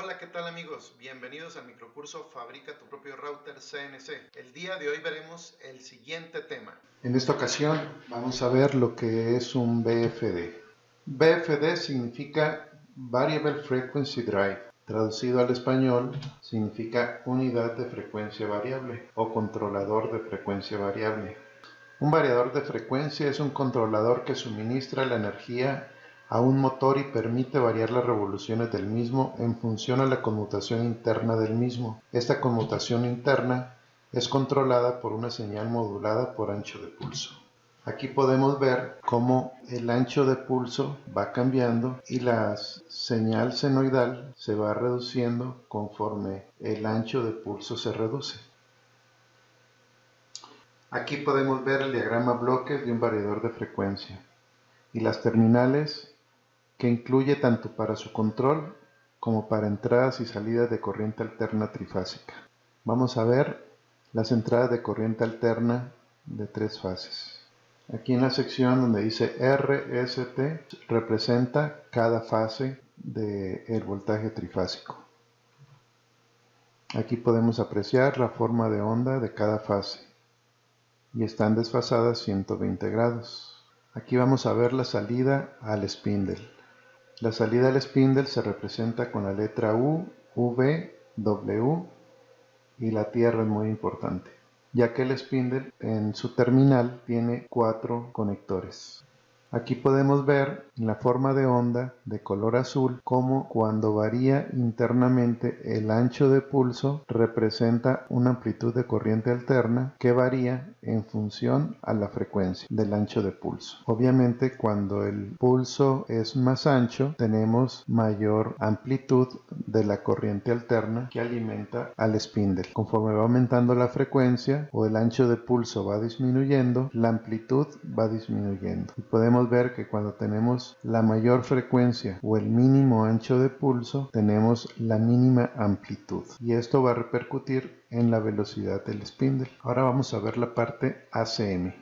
Hola, ¿qué tal amigos? Bienvenidos al microcurso Fabrica tu propio router CNC. El día de hoy veremos el siguiente tema. En esta ocasión vamos a ver lo que es un BFD. BFD significa Variable Frequency Drive. Traducido al español significa unidad de frecuencia variable o controlador de frecuencia variable. Un variador de frecuencia es un controlador que suministra la energía a un motor y permite variar las revoluciones del mismo en función a la conmutación interna del mismo. Esta conmutación interna es controlada por una señal modulada por ancho de pulso. Aquí podemos ver cómo el ancho de pulso va cambiando y la señal senoidal se va reduciendo conforme el ancho de pulso se reduce. Aquí podemos ver el diagrama bloques de un variador de frecuencia y las terminales que incluye tanto para su control como para entradas y salidas de corriente alterna trifásica. Vamos a ver las entradas de corriente alterna de tres fases. Aquí en la sección donde dice RST representa cada fase del voltaje trifásico. Aquí podemos apreciar la forma de onda de cada fase y están desfasadas 120 grados. Aquí vamos a ver la salida al spindle. La salida al spindle se representa con la letra U, V, W y la tierra es muy importante, ya que el spindle en su terminal tiene 4 conectores. Aquí podemos ver en la forma de onda de color azul cómo cuando varía internamente el ancho de pulso representa una amplitud de corriente alterna que varía en función a la frecuencia del ancho de pulso. Obviamente cuando el pulso es más ancho tenemos mayor amplitud de la corriente alterna que alimenta al spindle. Conforme va aumentando la frecuencia o el ancho de pulso va disminuyendo, la amplitud va disminuyendo. Y podemos ver que cuando tenemos la mayor frecuencia o el mínimo ancho de pulso tenemos la mínima amplitud y esto va a repercutir en la velocidad del spindle. Ahora vamos a ver la parte ACM.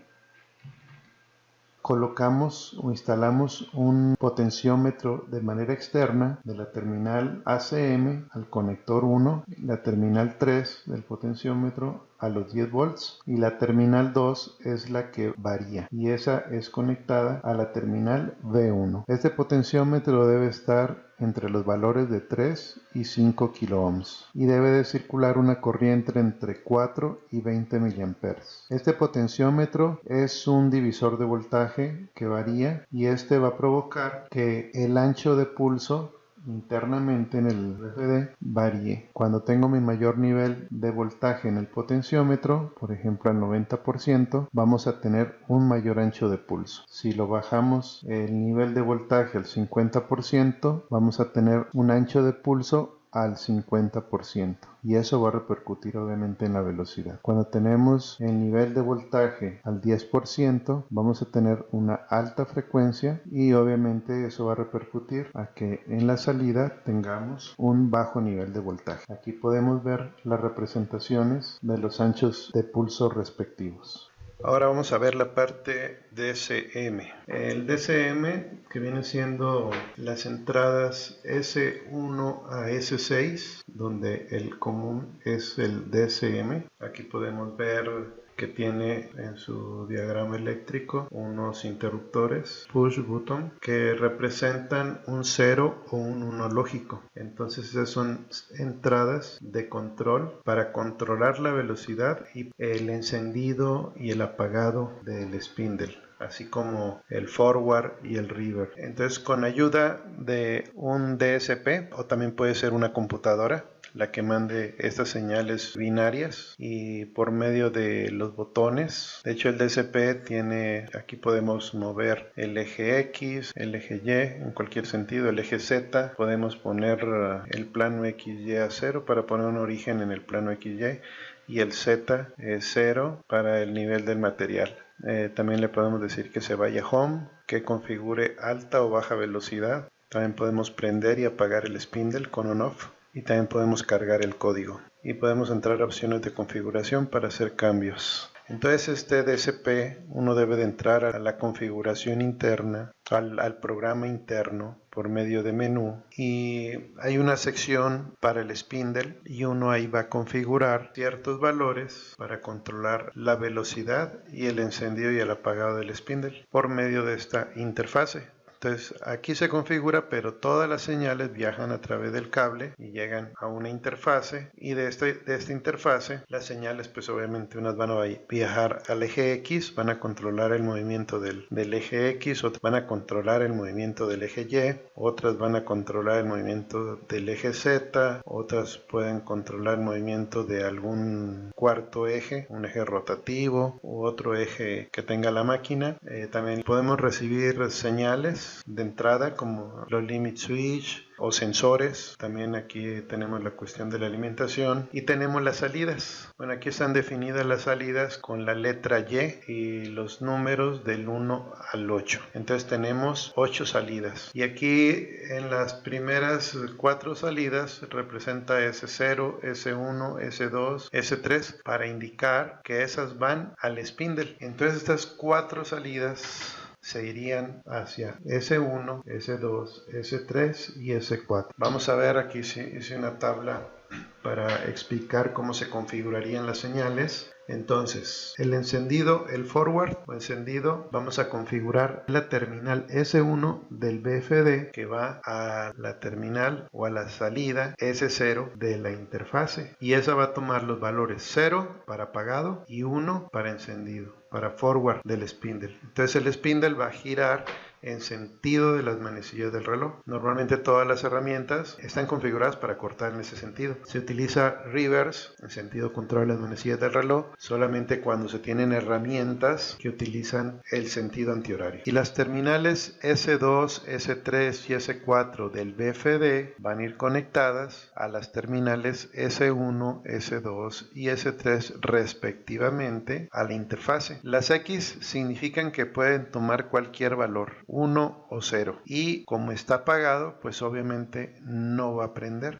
Colocamos o instalamos un potenciómetro de manera externa de la terminal ACM al conector 1, la terminal 3 del potenciómetro a los 10 volts y la terminal 2 es la que varía y esa es conectada a la terminal V1. Este potenciómetro debe estar entre los valores de 3 y 5 kiloohms y debe de circular una corriente entre 4 y 20 miliamperes. Este potenciómetro es un divisor de voltaje que varía y este va a provocar que el ancho de pulso internamente en el BFD varíe. Cuando tengo mi mayor nivel de voltaje en el potenciómetro, por ejemplo al 90%, vamos a tener un mayor ancho de pulso. Si lo bajamos el nivel de voltaje al 50%, vamos a tener un ancho de pulso al 50% y eso va a repercutir obviamente en la velocidad. Cuando tenemos el nivel de voltaje al 10% vamos a tener una alta frecuencia y obviamente eso va a repercutir a que en la salida tengamos un bajo nivel de voltaje. Aquí podemos ver las representaciones de los anchos de pulso respectivos. Ahora vamos a ver la parte DCM. El DCM, que viene siendo las entradas S1 a S6, donde el común es el DCM. Aquí podemos ver que tiene en su diagrama eléctrico unos interruptores push button que representan un 0 o un 1 lógico. Entonces esas son entradas de control para controlar la velocidad y el encendido y el apagado del spindle, así como el forward y el reverse. Entonces con ayuda de un DSP o también puede ser una computadora la que mande estas señales binarias y por medio de los botones. De hecho el DSP tiene, aquí podemos mover el eje X, el eje Y en cualquier sentido, el eje Z, podemos poner el plano XY a 0 para poner un origen en el plano XY y el Z es 0 para el nivel del material. También le podemos decir que se vaya home, que configure alta o baja velocidad. También podemos prender y apagar el spindle con on-off. Y también podemos cargar el código. Y podemos entrar a opciones de configuración para hacer cambios. Entonces este DSP uno debe de entrar a la configuración interna, al programa interno por medio de menú, y hay una sección para el spindle y uno ahí va a configurar ciertos valores para controlar la velocidad y el encendido y el apagado del spindle por medio de esta interfase. Entonces aquí se configura, pero todas las señales viajan a través del cable y llegan a una interfase, y de esta interfase las señales pues obviamente unas van a viajar al eje X, van a controlar el movimiento del eje X, otras van a controlar el movimiento del eje Y, otras van a controlar el movimiento del eje Z, otras pueden controlar el movimiento de algún cuarto eje, un eje rotativo u otro eje que tenga la máquina. También podemos recibir señales de entrada como los limit switch o sensores. También aquí tenemos la cuestión de la alimentación y tenemos las salidas. Bueno, aquí están definidas las salidas con la letra Y y los números del 1 al 8. Entonces tenemos 8 salidas, y aquí en las primeras 4 salidas representa S0, S1, S2, S3 para indicar que esas van al spindle. Entonces estas 4 salidas se irían hacia S1, S2, S3 y S4. Vamos a ver, aquí hice una tabla para explicar cómo se configurarían las señales. Entonces, el encendido, el forward o encendido, vamos a configurar la terminal S1 del BFD que va a la terminal o a la salida S0 de la interfase, y esa va a tomar los valores 0 para apagado y 1 para encendido, para forward del spindle. Entonces el spindle va a girar en sentido de las manecillas del reloj. Normalmente todas las herramientas están configuradas para cortar en ese sentido. Se utiliza reverse en sentido contrario a las manecillas del reloj solamente cuando se tienen herramientas que utilizan el sentido antihorario. Y las terminales S2, S3 y S4 del BFD van a ir conectadas a las terminales S1, S2 y S3 respectivamente a la interfase. Las X significan que pueden tomar cualquier valor, 1 o 0, y como está apagado pues obviamente no va a prender,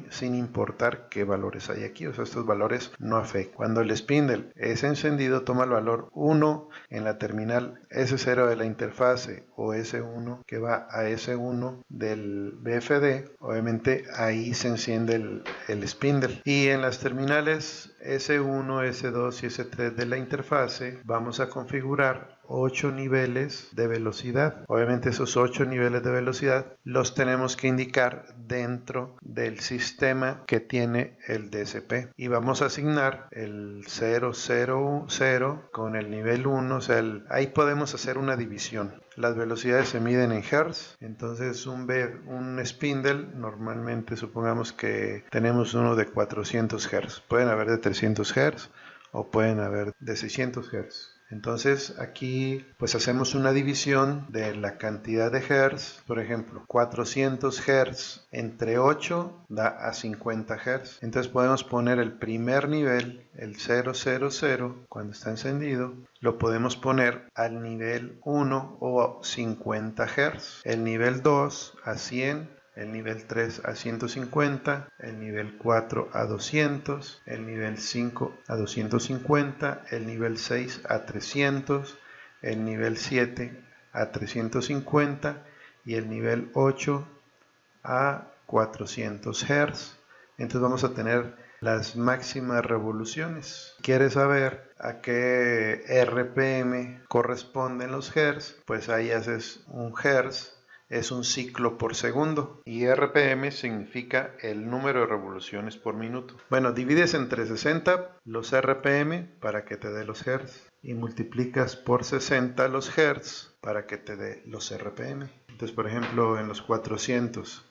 sin importar qué valores hay aquí. O sea, estos valores no afectan. Cuando el spindle es encendido toma el valor 1 en la terminal S0 de la interfase o S1 que va a S1 del BFD, obviamente ahí se enciende el spindle. Y en las terminales S1, S2 y S3 de la interfase vamos a configurar 8 niveles de velocidad. Obviamente esos 8 niveles de velocidad los tenemos que indicar dentro del sistema que tiene el DSP, y vamos a asignar el 0, 0, 0 con el nivel 1. O sea, ahí podemos hacer una división. Las velocidades se miden en Hz, entonces un spindle normalmente supongamos que tenemos uno de 400 Hz, pueden haber de 300 Hz o pueden haber de 600 Hz. Entonces aquí pues hacemos una división de la cantidad de Hz. Por ejemplo, 400 Hz entre 8 da a 50 Hz. Entonces podemos poner el primer nivel, el 000, cuando está encendido, lo podemos poner al nivel 1 o 50 Hz, el nivel 2 a 100, el nivel 3 a 150, el nivel 4 a 200, el nivel 5 a 250, el nivel 6 a 300, el nivel 7 a 350 y el nivel 8 a 400 Hz. Entonces vamos a tener las máximas revoluciones. ¿Quieres saber a qué RPM corresponden los Hz? Pues ahí haces un Hz. Es un ciclo por segundo, y RPM significa el número de revoluciones por minuto. Bueno, divides entre 60 los RPM para que te dé los Hz y multiplicas por 60 los Hz para que te dé los RPM. Entonces, por ejemplo, en los 400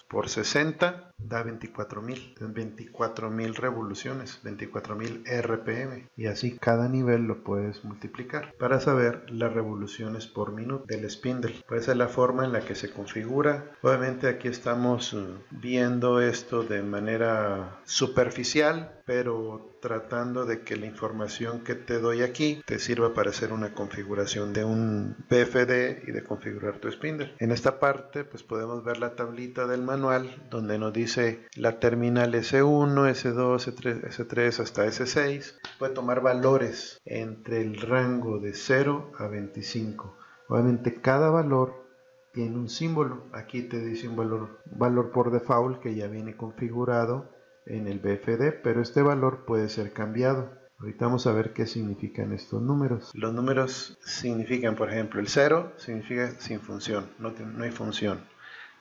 por 60 da 24.000. 24.000 revoluciones, 24.000 RPM. Y así cada nivel lo puedes multiplicar para saber las revoluciones por minuto del spindle. Pues esa es la forma en la que se configura. Obviamente aquí estamos viendo esto de manera superficial, pero tratando de que la información que te doy aquí te sirva para hacer una configuración de un BFD y de configuración configurar tu spindle. En esta parte pues podemos ver la tablita del manual donde nos dice la terminal S1, S2, S3 hasta S6. Puede tomar valores entre el rango de 0 a 25. Obviamente cada valor tiene un símbolo. Aquí te dice un valor por default que ya viene configurado en el BFD, pero este valor puede ser cambiado. Ahorita vamos a ver qué significan estos números. Los números significan, por ejemplo, el 0 significa sin función, no hay función.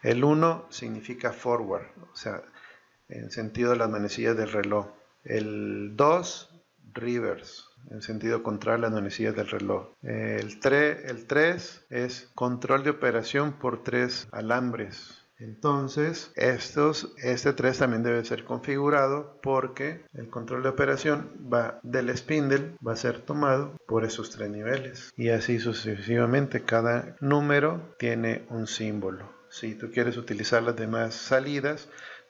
El 1 significa forward, o sea, en sentido de las manecillas del reloj. El 2, reverse, en sentido contrario a las manecillas del reloj. El 3 es control de operación por 3 alambres. Entonces, este 3 también debe ser configurado porque el control de operación del spindle va a ser tomado por esos 3 niveles. Y así sucesivamente, cada número tiene un símbolo. Si tú quieres utilizar las demás salidas,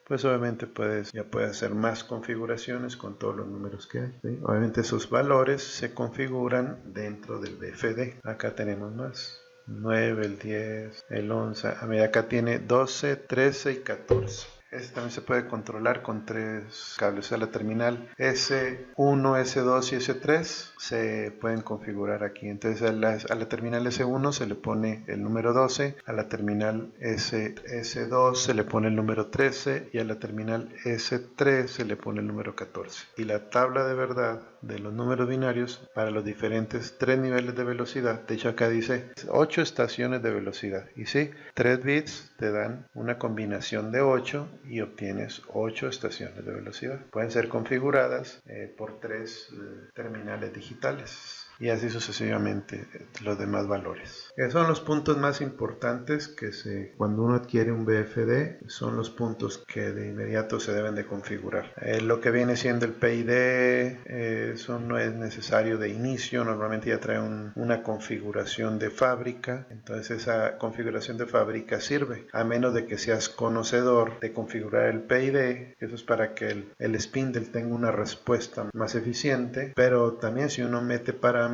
pues obviamente ya puedes hacer más configuraciones con todos los números que hay, ¿sí? Obviamente esos valores se configuran dentro del BFD. Acá tenemos más. 9, el 10, el 11, a medida acá tiene 12, 13 y 14. Este también se puede controlar con 3 cables. O sea, la terminal S1, S2 y S3 se pueden configurar aquí. Entonces a la terminal S1 se le pone el número 12, a la terminal S2 se le pone el número 13 y a la terminal S3 se le pone el número 14. Y la tabla de verdad de los números binarios para los diferentes 3 niveles de velocidad. De hecho acá dice 8 estaciones de velocidad. Y sí, 3 bits te dan una combinación de 8 y obtienes 8 estaciones de velocidad. Pueden ser configuradas por 3 terminales digitales. Y así sucesivamente los demás valores. Esos son los puntos más importantes cuando uno adquiere un BFD, son los puntos que de inmediato se deben de configurar. Lo que viene siendo el PID, eso no es necesario de inicio, normalmente ya trae una configuración de fábrica, entonces esa configuración de fábrica sirve, a menos de que seas conocedor de configurar el PID, eso es para que el spindle tenga una respuesta más eficiente, pero también si uno mete parámetros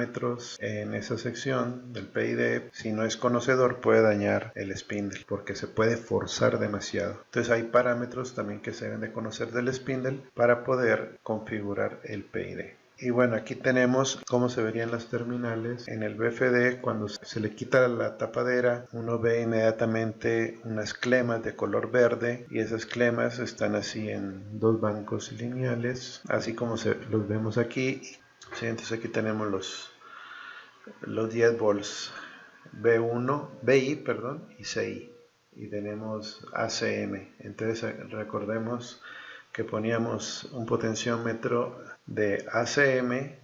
en esa sección del PID, si no es conocedor puede dañar el spindle porque se puede forzar demasiado. Entonces hay parámetros también que se deben de conocer del spindle para poder configurar el PID. Y bueno, aquí tenemos cómo se verían las terminales en el BFD. Cuando se le quita la tapadera, uno ve inmediatamente unas clemas de color verde y esas clemas están así en 2 bancos lineales, así como los vemos aquí. Sí, entonces aquí tenemos los 10 volts BI y CI, y tenemos ACM. Entonces recordemos que poníamos un potenciómetro de ACM,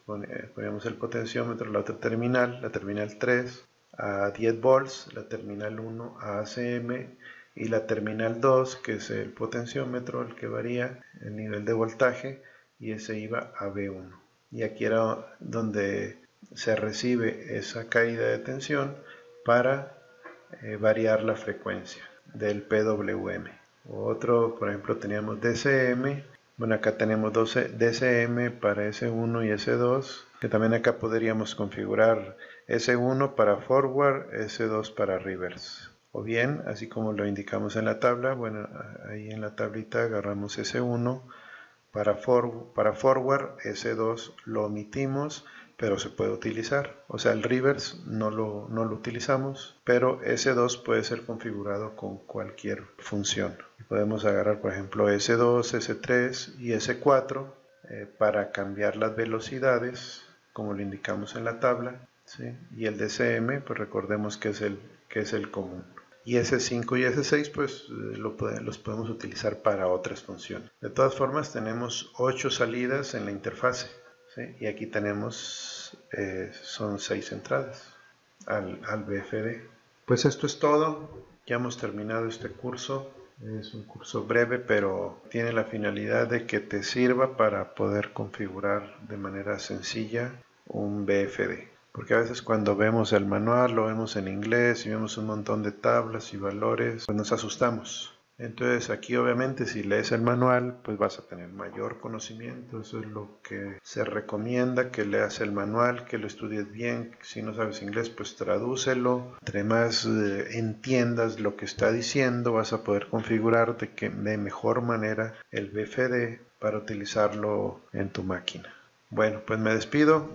poníamos el potenciómetro, la otra terminal, la terminal 3 a 10 volts, la terminal 1 a ACM y la terminal 2, que es el potenciómetro, el que varía el nivel de voltaje, y ese iba a B1. Y aquí era donde se recibe esa caída de tensión para variar la frecuencia del PWM. Otro, por ejemplo, teníamos DCM. Bueno, acá tenemos DCM para S1 y S2, que también acá podríamos configurar S1 para forward, S2 para reverse. O bien, así como lo indicamos en la tabla, bueno, ahí en la tablita agarramos S1 para forward, S2 lo omitimos, pero se puede utilizar. O sea, el reverse no lo utilizamos, pero S2 puede ser configurado con cualquier función. Podemos agarrar, por ejemplo, S2, S3 y S4 para cambiar las velocidades, como lo indicamos en la tabla, ¿sí? Y el DCM, pues recordemos que es el común. Y S5 y S6 pues los podemos utilizar para otras funciones. De todas formas tenemos 8 salidas en la interfase, ¿sí? Y aquí tenemos, son 6 entradas al BFD. Pues esto es todo, ya hemos terminado este curso. Es un curso breve, pero tiene la finalidad de que te sirva para poder configurar de manera sencilla un BFD. Porque a veces cuando vemos el manual, lo vemos en inglés y vemos un montón de tablas y valores, pues nos asustamos. Entonces aquí obviamente si lees el manual pues vas a tener mayor conocimiento, eso es lo que se recomienda, que leas el manual, que lo estudies bien, si no sabes inglés pues tradúcelo, entre más entiendas lo que está diciendo vas a poder configurar de mejor manera el BFD para utilizarlo en tu máquina. Bueno, pues me despido,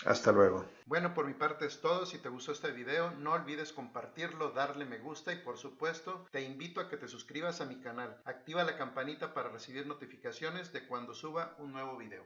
hasta luego. Bueno, por mi parte es todo. Si te gustó este video, no olvides compartirlo, darle me gusta y por supuesto te invito a que te suscribas a mi canal. Activa la campanita para recibir notificaciones de cuando suba un nuevo video.